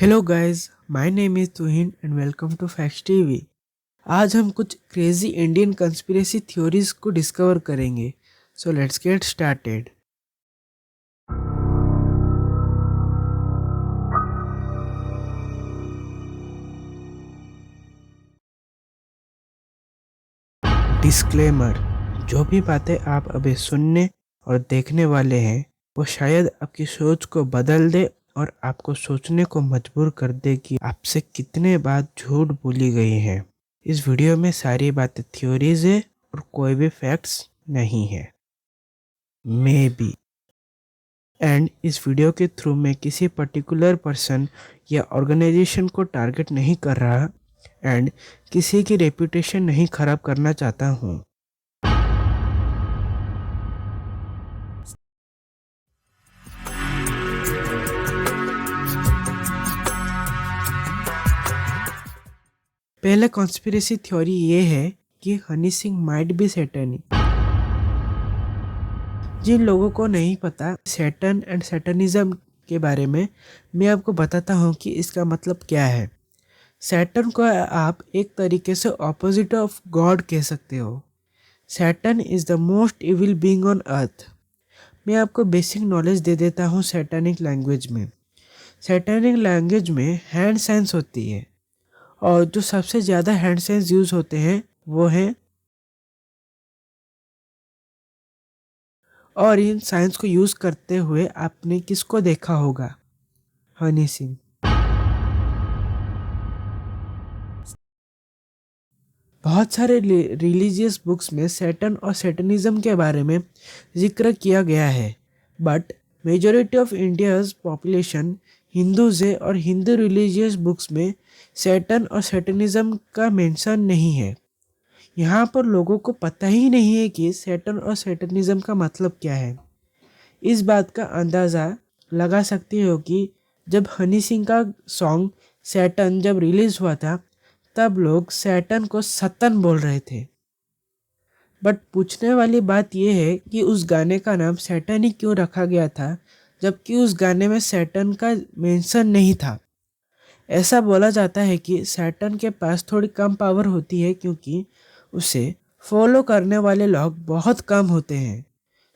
Hello guys, my name is Tuhin and welcome to facts TV. आज हम कुछ crazy Indian conspiracy theories को discover करेंगे। So let's get started. Disclaimer. जो भी बातें आप अभी सुनने और देखने वाले हैं वो शायद आपकी सोच को बदल दे और आपको सोचने को मजबूर कर दे कि आपसे कितने बात झूठ बोली गई है। इस वीडियो में सारी बातें थ्योरीज है और कोई भी फैक्ट्स नहीं है। मे बी एंड इस वीडियो के थ्रू मैं किसी पर्टिकुलर पर्सन या ऑर्गेनाइजेशन को टारगेट नहीं कर रहा एंड किसी की रेपुटेशन नहीं खराब करना चाहता हूँ। पहले कॉन्स्पिरेसी थ्योरी ये है कि Honey Singh might be satanic. जिन लोगों को नहीं पता सैटन एंड सैटनिज्म के बारे में, मैं आपको बताता हूँ कि इसका मतलब क्या है। सैटन को आप एक तरीके से ऑपोजिट ऑफ गॉड कह सकते हो। Satan is the most evil being on earth. मैं आपको बेसिक नॉलेज दे देता हूँ। सैटनिक लैंग्वेज में हैंड साइंस होती है और जो सबसे ज़्यादा हैंड साइंस यूज़ होते हैं वो हैं, और इन साइंस को यूज़ करते हुए आपने किसको देखा होगा? हनी सिंह। बहुत सारे रिलीजियस बुक्स में सैटन और सैटनिज्म के बारे में जिक्र किया गया है, but majority of India's population Hindus है और हिंदू रिलीजियस बुक्स में सैटन और सैटनिज्म का मेंशन नहीं है। यहाँ पर लोगों को पता ही नहीं है कि सैटन और सैटनिज्म का मतलब क्या है। इस बात का अंदाज़ा लगा सकते हो कि जब हनी सिंह का सॉन्ग सैटन जब रिलीज हुआ था तब लोग सैटन को सतन बोल रहे थे। बट पूछने वाली बात यह है कि उस गाने का नाम सैटन ही क्यों रखा गया था जबकि उस गाने में सैटन का मेंशन नहीं था। ऐसा बोला जाता है कि सैटन के पास थोड़ी कम पावर होती है क्योंकि उसे फॉलो करने वाले लोग बहुत कम होते हैं।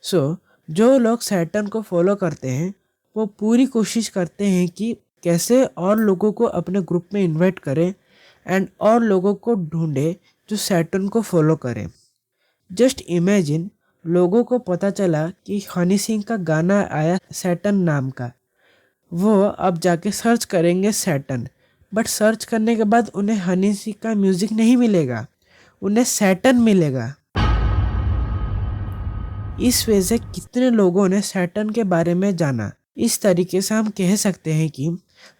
सो जो लोग सैटन को फॉलो करते हैं वो पूरी कोशिश करते हैं कि कैसे और लोगों को अपने ग्रुप में इनवाइट करें एंड और लोगों को ढूंढे जो सैटर्न को फॉलो करें। जस्ट इमेजिन, लोगों को पता चला कि हनी सिंह का गाना आया सैटर्न नाम का। वो अब जाके सर्च करेंगे सैटर्न, बट सर्च करने के बाद उन्हें हनी सिंह का म्यूजिक नहीं मिलेगा, उन्हें सैटर्न मिलेगा। इस वजह से कितने लोगों ने सैटर्न के बारे में जाना। इस तरीके से हम कह सकते हैं कि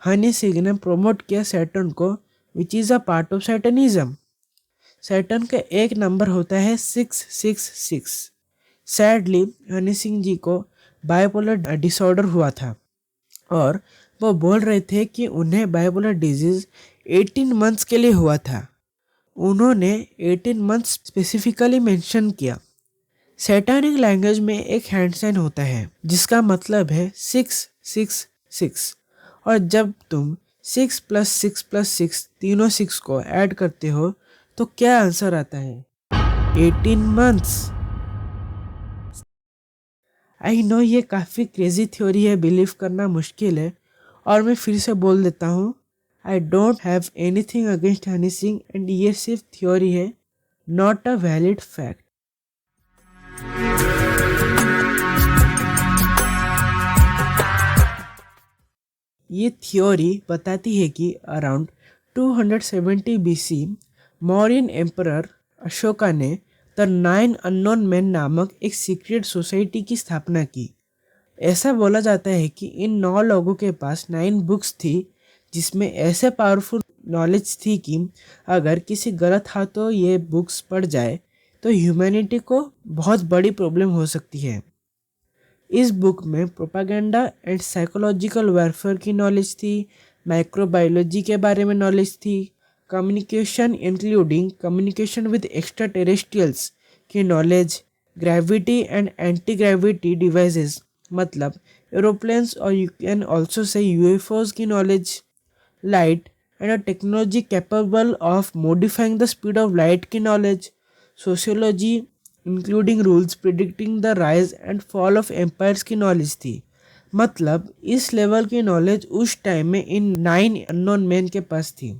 हनी सिंह ने प्रमोट किया सैटर्न को, which is a part of satanism. Saturn का एक नंबर होता है 666। सैडली हनी सिंह जी को बाइपोलर डिसऑर्डर हुआ था और वो बोल रहे थे कि उन्हें बाइपोलर डिजीज 18 मंथ्स के लिए हुआ था। उन्होंने 18 मंथ्स स्पेसिफिकली मेंशन किया। सैटानिक लैंग्वेज में एक हैंड साइन होता है जिसका मतलब है 666, और जब तुम 6+6+6 तीनों 6 को ऐड करते हो तो क्या आंसर आता है? 18 मंथ्स। आई नो ये काफ़ी क्रेजी थ्योरी है, बिलीव करना मुश्किल है, और मैं फिर से बोल देता हूँ, I don't have anything against Honey Singh and ये सिर्फ थ्योरी है, नॉट अ वैलिड फैक्ट। ये थ्योरी बताती है कि around 270 BC Mauryan emperor Ashoka ने द 9 अननोन मैन नामक एक सीक्रेट सोसाइटी की स्थापना की। ऐसा बोला जाता है कि इन 9 लोगों के पास 9 बुक्स थी जिसमें ऐसे पावरफुल नॉलेज थी कि अगर किसी गलत हाथों ये बुक्स पढ़ जाए तो ह्यूमैनिटी को बहुत बड़ी प्रॉब्लम हो सकती है। इस बुक में प्रोपागेंडा एंड साइकोलॉजिकल वारफेयर की नॉलेज थी, माइक्रोबायोलॉजी के बारे में नॉलेज थी, communication including communication with extraterrestrials की knowledge, gravity and anti gravity devices मतलब एरोप्लेन्स और you can also say UFOs की knowledge, light, and a technology capable of modifying the speed of light की knowledge. Sociology including rules predicting the rise and fall of empires की knowledge थी. मतलब इस level की knowledge उस time में इन 9 unknown man के पास थी.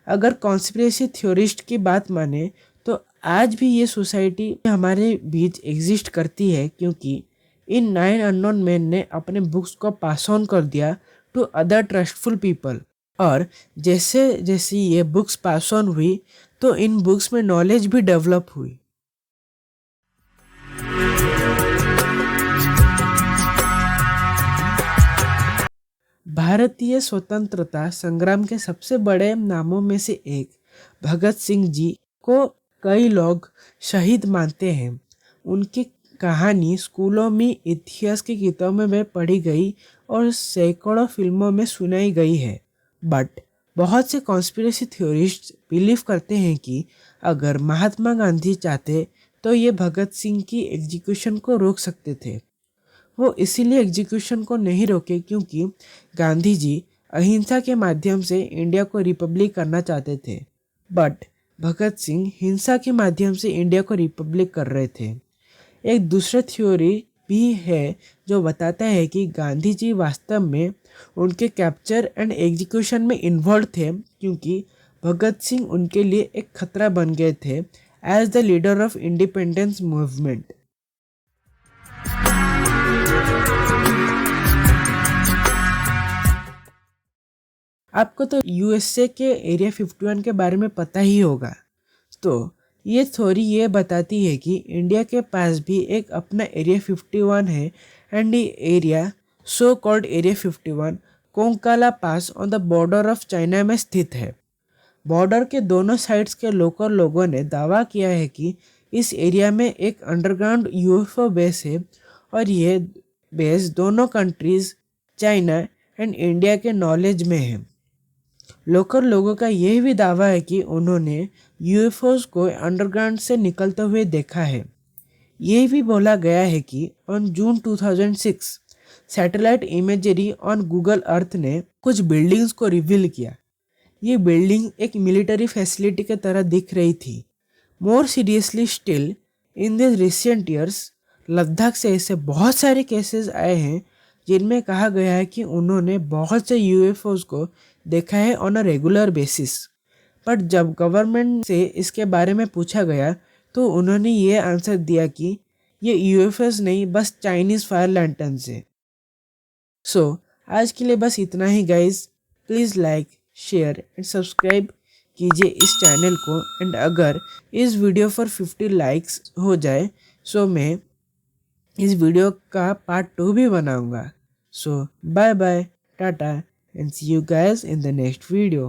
अगर कॉन्स्पिरेसी थ्योरिस्ट की बात माने तो आज भी ये सोसाइटी हमारे बीच एग्जिस्ट करती है क्योंकि इन 9 अननोन मैन ने अपने बुक्स को पास ऑन कर दिया टू अदर ट्रस्टफुल पीपल. और जैसे जैसे ये बुक्स पास ऑन हुई तो इन बुक्स में नॉलेज भी डेवलप हुई. भारतीय स्वतंत्रता संग्राम के सबसे बड़े नामों में से एक भगत सिंह जी को कई लोग शहीद मानते हैं. उनकी कहानी स्कूलों में इतिहास की किताबों में पढ़ी गई और सैकड़ों फिल्मों में सुनाई गई है. बट बहुत से कॉन्स्पिरेसी थ्योरिस्ट बिलीव करते हैं कि अगर महात्मा गांधी चाहते तो ये भगत सिंह की एग्जीक्यूशन को रोक सकते थे. वो इसीलिए एग्जीक्यूशन को नहीं रोके क्योंकि गांधी जी अहिंसा के माध्यम से इंडिया को रिपब्लिक करना चाहते थे. बट भगत सिंह हिंसा के माध्यम से इंडिया को रिपब्लिक कर रहे थे. एक दूसरा थ्योरी भी है जो बताता है कि गांधी जी वास्तव में उनके कैप्चर एंड एग्जीक्यूशन में इन्वॉल्व थे क्योंकि भगत सिंह उनके लिए एक खतरा बन गए थे as the leader of independence movement. आपको तो यूएसए के एरिया 51 के बारे में पता ही होगा. तो ये थ्योरी ये बताती है कि इंडिया के पास भी एक अपना एरिया 51 है एंड ये area so called area 51 Kongkala pass on the border of China में स्थित है. बॉर्डर के दोनों साइड्स के लोकल लोगों ने दावा किया है कि इस एरिया में एक अंडरग्राउंड यूएफओ बेस है और ये बेस दोनों कंट्रीज चाइना एंड इंडिया के नॉलेज में है. लोकल लोगों का यह भी दावा है कि उन्होंने यूएफओज को अंडरग्राउंड से निकलते हुए देखा है. यह भी बोला गया है कि on June 2006 satellite imagery on Google Earth ने कुछ बिल्डिंग्स को रिवील किया. ये बिल्डिंग एक मिलिट्री फैसिलिटी की तरह दिख रही थी. More seriously still in this recent years Ladakh से ऐसे बहुत सारे केसेस आए हैं जिनमें कहा गया है कि उन्होंने बहुत से यूएफओज को देखा है on a regular basis. But जब गवर्नमेंट से इसके बारे में पूछा गया तो उन्होंने ये आंसर दिया कि ये यूएफओज नहीं बस चाइनीज़ फायर लैंटर्न्स है. सो आज के लिए बस इतना ही guys. Please like share and subscribe कीजिए इस चैनल को. एंड अगर इस वीडियो पर 50 लाइक्स हो जाए सो मैं इस वीडियो का पार्ट 2 भी बनाऊंगा. So bye bye, tata, and see you guys in the next video.